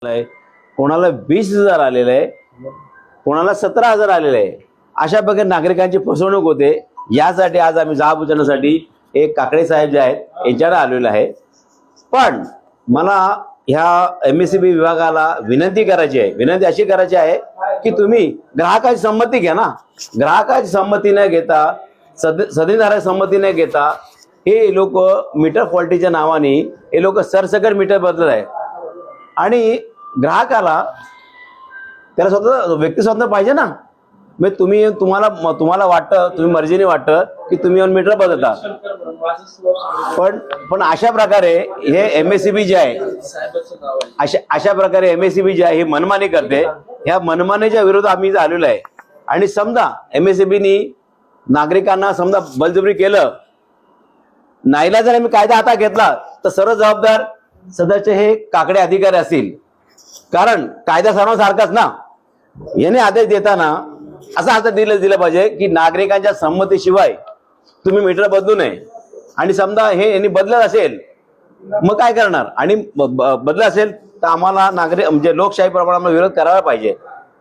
आहे, कोणाला 20,000 आलेलं आहे, कोणाला 17,000 आलेलं आहे. अशा प्रकारे नागरिकांची फसवणूक होते. यासाठी आज आम्ही जाब विचारण्यासाठी एक काकडे साहेब जे आहेत यांच्याकडे आलेलो आहे. पण मला ह्या MSEB विभागाला विनंती करायची आहे. विनंती अशी करायची आहे की तुम्ही ग्राहकाची संमती घ्या ना. ग्राहकाची संमती न घेता, सदनीधाराची संमती न घेता हे लोक मीटर फॉल्टीच्या नावाने हे लोक सरसकट मीटर बदलत आहेत. आणि ग्राहकाला त्याला स्वतः व्यक्ती स्वातंत्र्य पाहिजे ना. मग तुम्हाला वाटतं, तुम्ही मर्जीने वाटतं की तुम्ही येऊन मीटर बदलता. पण अशा प्रकारे हे MSEB जे आहे, अशा प्रकारे MSEB जे आहे हे मनमानी करते. ह्या मनमानीच्या विरोधात आम्ही आलेलो आहे. आणि समजा MSEBनी नागरिकांना समजा बळजबरी केलं, नाईला जर आम्ही कायदा हातात घेतला तर सर्व जबाबदार सदस्य हे काकडे अधिकारी असतील. कारण कायदा सर्वांसारखाच ना. याने आदेश देताना असा हातात दिलं पाहिजे की नागरिकांच्या संमतीशिवाय तुम्ही मीटर बदलू नये. आणि समजा हे यांनी बदलत असेल मग काय करणार. आणि बदलत असेल तर आम्हाला नागरिक म्हणजे लोकशाही प्रमाणे विरोध करायला पाहिजे.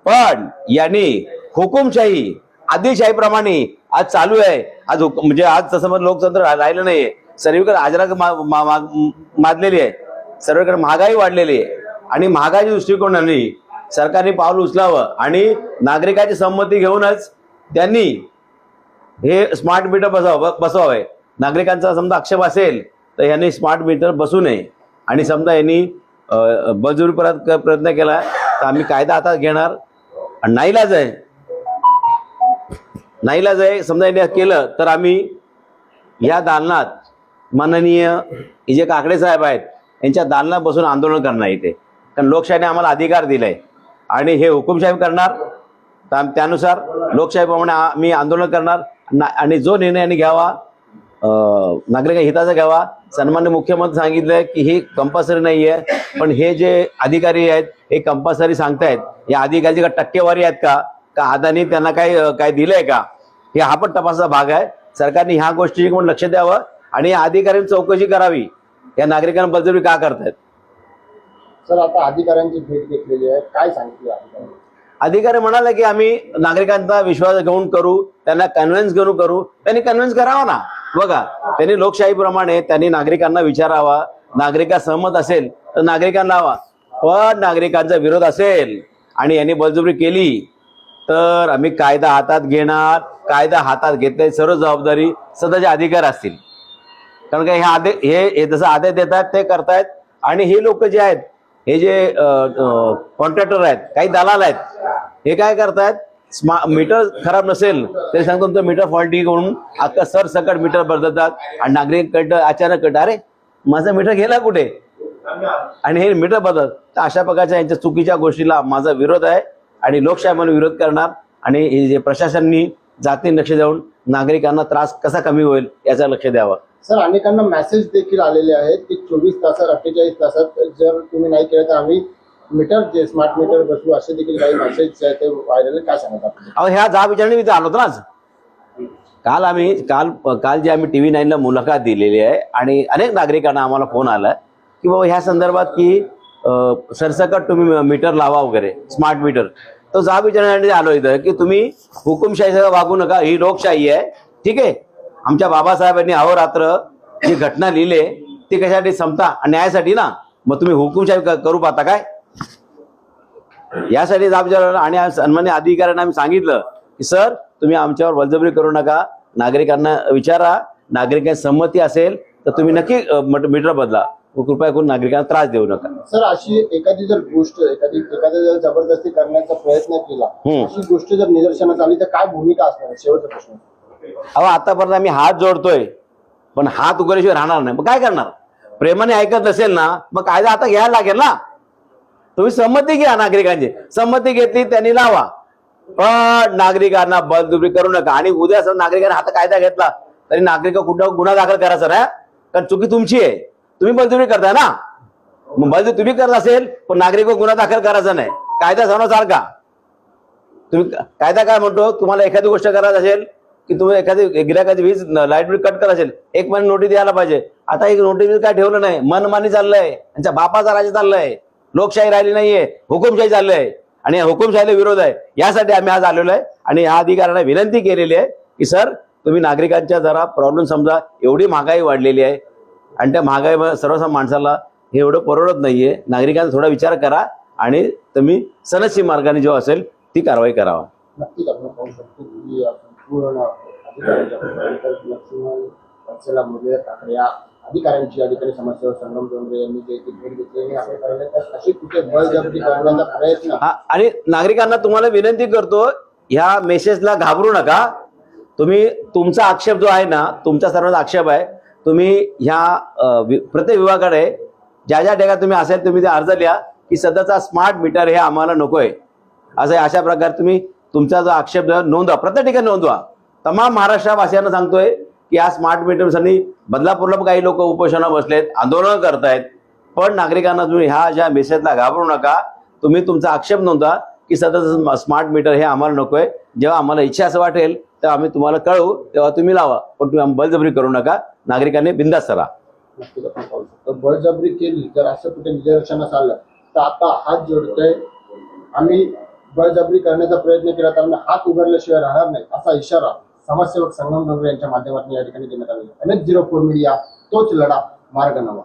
पण यांनी हुकुमशाही आदिलशाहीप्रमाणे आज चालू आहे. आज म्हणजे आज तसं मग लोकतंत्र राहिलं नाहीये. सर्वीकडे हाजरा माजलेली आहे. सर्वीकडे महागाई वाढलेली आहे. आणि महागाईच्या दृष्टिकोनाने सरकारने पाऊल उचलावं आणि नागरिकांची संमती घेऊनच त्यांनी हे स्मार्ट मीटर बसवावे. नागरिकांचा समजा आक्षेप असेल तर यांनी स्मार्ट मीटर बसू नये. आणि समजा यांनी बळजबरी प्रयत्न केला तर आम्ही कायदा हातात घेणार. नाईलाज आहे समजा यांनी केलं तर आम्ही या दालनात माननीय जे काकडे साहेब आहेत यांच्या दालनात बसून आंदोलन करणार इथे. कारण लोकशाहीने आम्हाला अधिकार दिलाय आणि हे हुकुमशाही करणार. त्यानुसार लोकशाहीप्रमाणे आम्ही आंदोलन करणार. आणि जो निर्णय यांनी घ्यावा नागरिक हिताचा घ्यावा. सन्माननीय मुख्यमंत्री सांगितलंय की हे कंपल्सरी नाही आहे. पण हे जे अधिकारी आहेत हे कंपल्सरी सांगतायत. या अधिकाऱ्याची का टक्केवारी आहेत का अदानी त्यांना काय दिलंय का, हे हा पण तपासाचा भाग आहे. सरकारने ह्या गोष्टीची पण लक्ष द्यावं आणि या अधिकाऱ्यांनी चौकशी करावी. या नागरिकांना बळजबरी का करतायत. सर, आता अधिकाऱ्यांची भेट घेतलेली आहे, काय सांगितलं अधिकाऱ्यांनी? अधिकारी म्हणाले की आम्ही नागरिकांचा विश्वास घेऊन करू, त्यांना कन्व्हिन्स घेऊन करू. त्यांनी कन्व्हिन्स करावा ना. बघा, त्यांनी लोकशाहीप्रमाणे त्यांनी नागरिकांना विचारावा. नागरिका सहमत असेल तर नागरिकांना लावा. पण नागरिकांचा विरोध असेल आणि यांनी बळजबरी केली तर आम्ही कायदा हातात घेणार. कायदा हातात घेतले सर्व जबाबदारी सदाचे अधिकार असतील. कारण का हे जसं आदेश देतात ते करतायत. आणि हे लोक जे आहेत हे जे कॉन्ट्रॅक्टर आहेत, काही दलाल आहेत, हे काय करतायत, मीटर खराब नसेल तरी सांगतो तुमचं मीटर फॉल्टी करून अख्खा सरसकट मीटर बदलतात. आणि नागरिक अचानक अरे माझा मीटर गेला कुठे आणि हे मीटर बदलत. तर अशा प्रकारच्या यांच्या चुकीच्या गोष्टीला माझा विरोध आहे. आणि लोकशाही म्हणून विरोध करणार. आणि हे जे प्रशासनाने जातीने लक्ष देऊन नागरिकांना त्रास कसा कमी होईल याचा लक्ष द्यावं. सर, अनेकांना मेसेज देखील आलेले आहेत की 24 तासात 48 तासात जर तुम्ही नाही केलं तर आम्ही मीटर जे स्मार्ट मीटर बसवू, असे देखील काही मेसेज आहेत ते व्हायरल. काय सांगत आपण? अहो, ह्या जाब विचारणे मी आलो होतो ना आज. काल जे आम्ही TV9 ला मुलाखत दिलेली आहे आणि अनेक नागरिकांना आम्हाला फोन आला की बाबा ह्या संदर्भात की सरसकट तुम्ही मीटर लावा वगैरे स्मार्ट मीटर. तो जाब विचारण्यासाठी आलो इथं की तुम्ही हुकुमशाहीसह वागू नका. ही लोकशाही आहे. ठीक आहे. आमच्या बाबासाहेबांनी अहोरात्र जी घटना लिहिले ती कशासाठी, समता न्यायासाठी ना. मग तुम्ही हुकुमशाही करू पाहता काय. यासाठी जाब विचार. आणि सन्मान्य अधिकाऱ्यांना आम्ही सांगितलं की सर तुम्ही आमच्यावर बळजबरी करू नका. नागरिकांना विचारा. नागरिकांची संमती असेल तर तुम्ही नक्की मीटर बदला. कृपया करून नागरिकांना त्रास देऊ नका. सर, अशी एखादी जर गोष्ट एखाद्या जर जबरदस्ती करण्याचा प्रयत्न केला, अशी गोष्ट जर निदर्शनास आली तर काय भूमिका असणार? शेवटचा प्रश्न. अहो, आतापर्यंत आम्ही हात जोडतोय पण हात उघडल्याशिवाय राहणार नाही. मग काय करणार. प्रेमाने ऐकत नसेल ना मग कायदा आता घ्यायला लागेल ना. तुम्ही संमती घ्या. नागरिकांची संमती घेतली त्यांनी लावा. पण नागरिकांना बळजबरी करू नका. आणि उद्या जर नागरिकांना हातात कायदा घेतला तरी नागरिक कुठं गुन्हा दाखल करायचा ना. कारण चुकी तुमची आहे. तुम्ही बळजबरी करताय ना. मग बळजबरी तुम्ही करत असेल पण नागरिक गुन्हा दाखल करायचा नाही. कायदा सर्वांसारखा. तुम्ही कायदा काय म्हणतो, तुम्हाला एखादी गोष्ट करायची असेल की तुम्ही एखादी गिरायकाची वीज लाईट बिल कट करा असेल 1 महिना नोटीस द्यायला पाहिजे. आता एक नोटीस काय ठेवलं नाही. मनमानी चाललंय. त्यांच्या बापाचा राज्य चाललंय. लोकशाही राहिली नाहीये, हुकुमशाही चालली आहे आणि या हुकुमशाहीला विरोध आहे. यासाठी आम्ही आज आलेलो आहे आणि या अधिकाऱ्यांना विनंती केलेली आहे की सर तुम्ही नागरिकांच्या जरा प्रॉब्लेम समजा. एवढी महागाई वाढलेली आहे आणि त्या महागाईमध्ये सर्वसामान्य माणसाला हे एवढं परवडत नाहीये. नागरिकांचा थोडा विचार करा आणि तुम्ही सनदशीर मार्गाने जो असेल ती कारवाई करावा. नक्कीच आपण पाहू शकतो की पूर्ण अधिकाऱ्यांच्या लक्ष्मण वत्सला मुरली ठाकरे या अधिकाऱ्यांची या ठिकाणी समस्यावर संगम डोंगरे यांनी जे भेट घेतली आणि आपण पाहिलं तर अशी कुठे बळजबरी करण्याचा प्रयत्न आणि नागरिकांना तुम्हाला विनंती करतो ह्या मेसेजला घाबरू नका. तुम्ही तुमचा आक्षेप जो आहे ना, तुमचा सर्वांचा आक्षेप आहे, तुम्ही ह्या प्रत्येक विभागाकडे ज्या ज्या ठिकाणी तुम्ही असेल तुम्ही ते अर्ज लिहा की सध्याचा स्मार्ट मीटर हे आम्हाला नकोय असं आहे. अशा प्रकारे तुम्ही तुमचा जो आक्षेप नोंदवा, प्रत्येक ठिकाणी नोंदवा. तमाम महाराष्ट्रवासियांना सांगतोय की या स्मार्ट मीटरसाठी बदलापूरला काही लोक उपोषणाला बसलेत, आंदोलन करतायत. पण नागरिकांना तुम्ही ह्या ज्या मेसेजला घाबरू नका. तुम्ही तुमचा आक्षेप नोंदवा की सध्याचं स्मार्ट मीटर हे आम्हाला नकोय. जेव्हा आम्हाला इच्छा असं वाटेल तेव्हा आम्ही तुम्हाला कळवू, तेव्हा तुम्ही लावा. पण तुम्ही बळजबरी करू नका. नागरिकांनी बिनधास्त राहा. नक्कीच आपण पाहू शकतो. बळजबरी केली जर असं कुठे निदर्शनास आलं तर आता हात जोडतोय. आम्ही बळजबरी करण्याचा प्रयत्न केला तर आम्ही हात उघडल्याशिवाय राहणार नाही असा इशारा समाजसेवक संगम डोंगरे यांच्या माध्यमातून या ठिकाणी देण्यात आलेला. NH04 मीडिया, तोच लढा, मार्ग नवा.